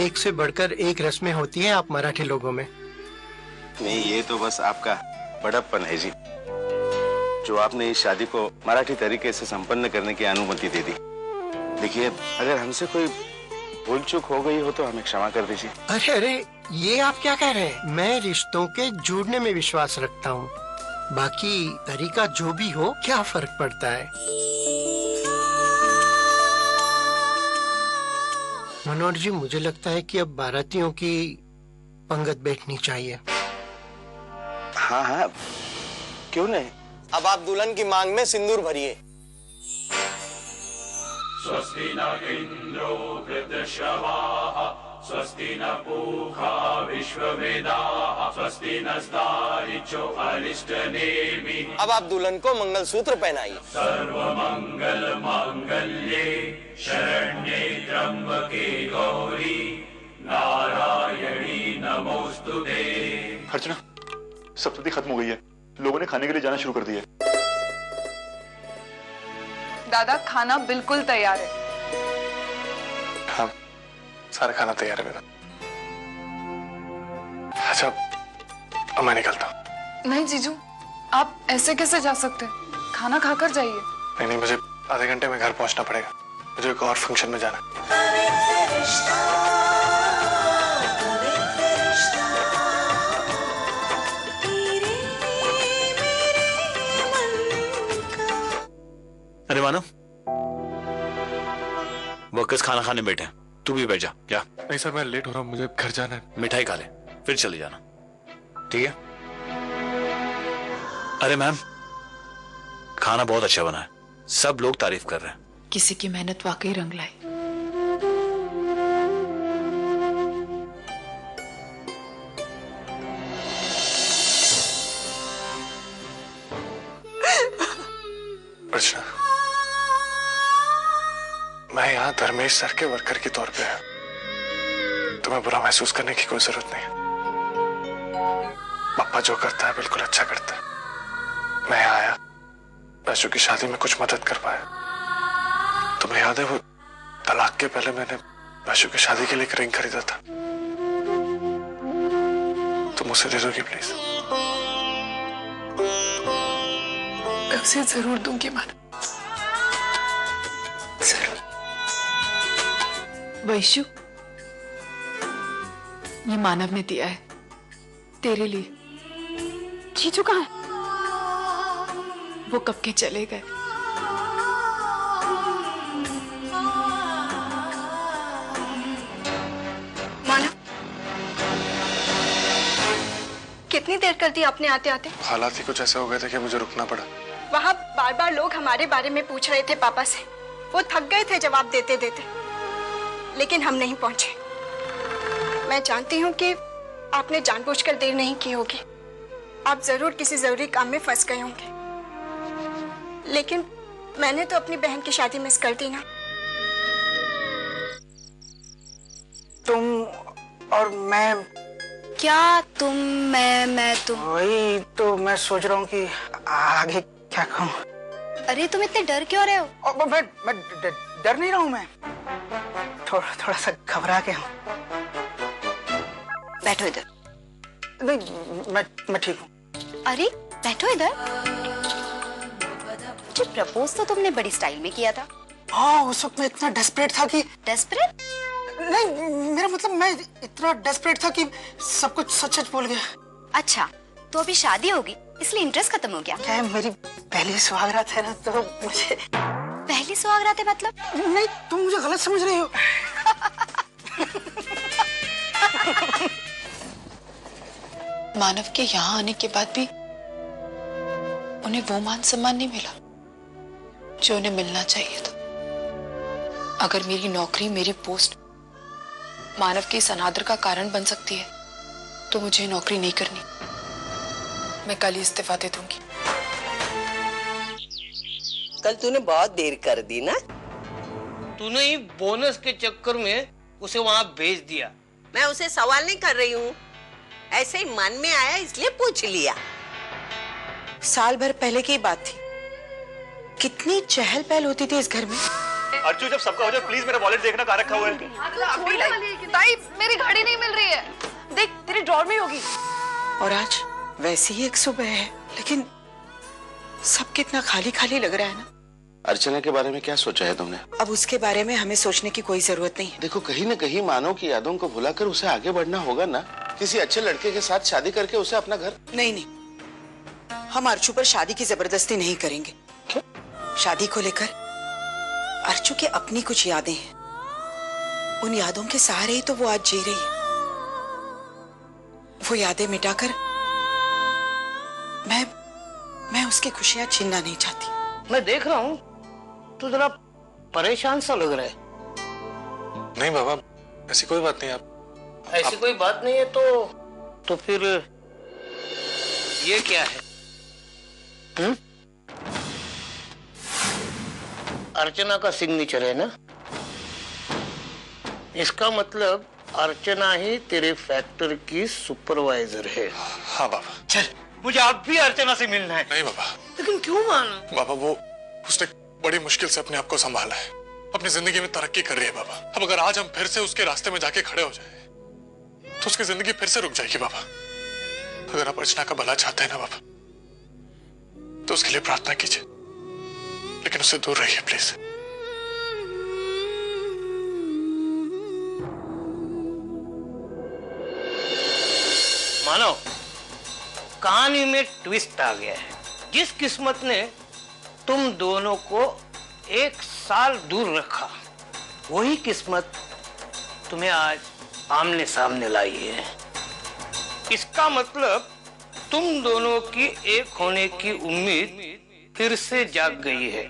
एक से बढ़कर एक रस्में होती हैं आप मराठी लोगों में। नहीं, ये तो बस आपका बड़प्पन है जी, जो आपने इस शादी को मराठी तरीके से संपन्न करने की अनुमति दे दी। देखिए, अगर हमसे कोई भूल चूक हो गई हो तो हमें क्षमा कर दीजिए। अरे अरे, ये आप क्या कह रहे हैं? मैं रिश्तों के जुड़ने में विश्वास रखता हूँ, बाकी तरीका जो भी हो क्या फर्क पड़ता है। मनोहर जी, मुझे लगता है कि अब बारातियों की पंगत बैठनी चाहिए। हाँ हाँ, क्यों नहीं। अब आप दुल्हन की मांग में सिंदूर भरिए। स्वस्ति न इंद्रो वृद्धश्रवाः स्वस्ति न पूषा विश्ववेदाः स्वस्ति नस्तारिचो अरिष्टनेमि। अब आप दुल्हन को मंगलसूत्र पहनाइए। सर्वमंगल मांगल्ये शरण्ये त्र्यंबके गौरी नारायणी नमोस्तुते। अर्चना, सप्तती खत्म हो गई है, लोगों ने खाने के लिए जाना शुरू कर दिया है। दादा, खाना बिल्कुल तैयार है। हाँ, सारा खाना तैयार है मेरा। अच्छा, अब मैं निकलता हूँ। नहीं जीजू, आप ऐसे कैसे जा सकते? खाना खाकर जाइए। नहीं नहीं, मुझे आधे घंटे में घर पहुंचना पड़ेगा, मुझे एक और फंक्शन में जाना है। अरे मानव, वर्कर्स खाना खाने बैठे हैं, तू भी बैठ जा। क्या? नहीं सर, मैं लेट हो रहा हूँ, मुझे घर जाना है। मिठाई खा ले, फिर चले जाना, ठीक है? अरे मैम, खाना बहुत अच्छा बना है, सब लोग तारीफ कर रहे हैं। किसी की मेहनत वाकई रंग लाई। अर्चना, मैं यहाँ धर्मेश सर के वर्कर के तौर पे हूँ, तुम्हें बुरा महसूस करने की कोई जरूरत नहीं है। पापा जो करता है बिल्कुल अच्छा करता है। मैं यहाँ आया, वैशु की शादी में कुछ मदद कर पाया। तुम्हें याद है वो तलाक के पहले मैंने वैशु की शादी के लिए एक रिंग खरीदा था, तुम उसे दे दोगी प्लीज? मैं उसे जरूर दूंगी मानव, जरूर। वैशु, ये मानव ने दिया है तेरे लिए। जीजू कहाँ है? वो कब के चले गए। मानव, कितनी देर कर दी आपने आते आते? हालात ही कुछ ऐसे हो गए थे कि मुझे रुकना पड़ा। वहाँ बार बार लोग हमारे बारे में पूछ रहे थे पापा से, वो थक गए थे जवाब देते देते, लेकिन हम नहीं पहुंचे। मैं जानती हूँ कि आपने जानबूझकर देर नहीं की होगी, आप जरूर किसी जरूरी काम में फंस गए होंगे, लेकिन मैंने तो अपनी बहन की शादी मिस कर दी ना। तुम और मैं? क्या तुम? मैं तुम? वही तो मैं सोच रहा हूँ कि आगे क्या कहूँ। अरे तुम इतने डर क्यों रहे हो? मैं डर नहीं रहा हूँ, मैं थोड़ा सा घबरा के हूँ। बैठो इधर। नहीं, मैं ठीक हूँ। अरे बैठो इधर। मुझे प्रपोज तो तुमने बड़ी स्टाइल में किया था। हाँ, उस वक्त मैं इतना डेस्परेट था कि। डेस्परेट? नहीं, मेरा मतलब मैं इतना डेस्परेट था कि सब कुछ सच सच बोल गया। अच्छा, तो अभी शादी होगी इसलिए इंटरेस्ट खत्म हो गया? क्या है, मेरी पहली सुहागरात है ना, तो मुझे। पहली सुहागरात है मतलब? नहीं, तुम मुझे गलत समझ रही हो। मानव के यहाँ आने के बाद भी उन्हें वो मान सम्मान नहीं मिला जो उन्हें मिलना चाहिए था। अगर मेरी नौकरी, मेरी पोस्ट मानव के इस अनादर का कारण बन सकती है तो मुझे नौकरी नहीं करनी। मैं कल ही इस्तीफा दे दूंगी। कल तूने बहुत देर कर दी ना। तूने ही बोनस के चक्कर में उसे वहां भेज दिया। मैं उसे सवाल नहीं कर रही हूँ, ऐसे ही मन में आया इसलिए पूछ लिया। साल भर पहले की बात थी, कितनी चहल पहल होती थी इस घर में। अर्चू जब सबका हो जाए प्लीज मेरा वॉलेट देखना कहाँ रखा हुआ है। ताई मेरी घड़ी नहीं मिल रही है, देख तेरी ड्रॉर में होगी। और आज वैसे ही एक सुबह है, लेकिन सब कितना खाली खाली लग रहा है ना। अर्चना के बारे में क्या सोचा है तुमने? अब उसके बारे में हमें सोचने की कोई जरूरत नहीं है। देखो कहीं न कहीं मानव की यादों को भुलाकर उसे आगे बढ़ना होगा ना। किसी अच्छे लड़के के साथ शादी करके उसे अपना घर। नहीं, हम अर्चू पर शादी की जबरदस्ती नहीं करेंगे। क्यों? शादी को लेकर अर्चू की अपनी कुछ यादें हैं, उन यादों के सहारे ही तो वो आज जी रही है। वो यादें मिटाकर मैं उसकी खुशियां छीनना नहीं चाहती। मैं देख रहा हूँ तू जरा परेशान सा लग रहा है। नहीं बाबा, ऐसी कोई बात नहीं। आप ऐसी कोई बात नहीं है तो फिर ये क्या है? अर्चना का सिग्नेचर है ना? इसका मतलब अर्चना ही तेरे फैक्ट्री की सुपरवाइजर है। हाँ बाबा। चल, मुझे अब भी अर्चना से मिलना है। नहीं बाबा। लेकिन क्यों मानो? बाबा उसने बड़ी मुश्किल से अपने आप को संभाला है, अपनी जिंदगी में तरक्की कर रही है बाबा। अब अगर आज हम फिर से उसके रास्ते में जाके खड़े हो जाए तो उसकी जिंदगी फिर से रुक जाएगी बाबा। अगर आप अर्चना का भला चाहते हैं ना बाबा, तो उसके लिए प्रार्थना कीजिए, लेकिन उससे दूर रहिए प्लीज। मानो कहानी में ट्विस्ट आ गया है। जिस किस्मत ने तुम दोनों को 1 साल दूर रखा, वही किस्मत तुम्हें आज आमने सामने लाई है। इसका मतलब तुम दोनों की एक होने की उम्मीद फिर से जाग गई है।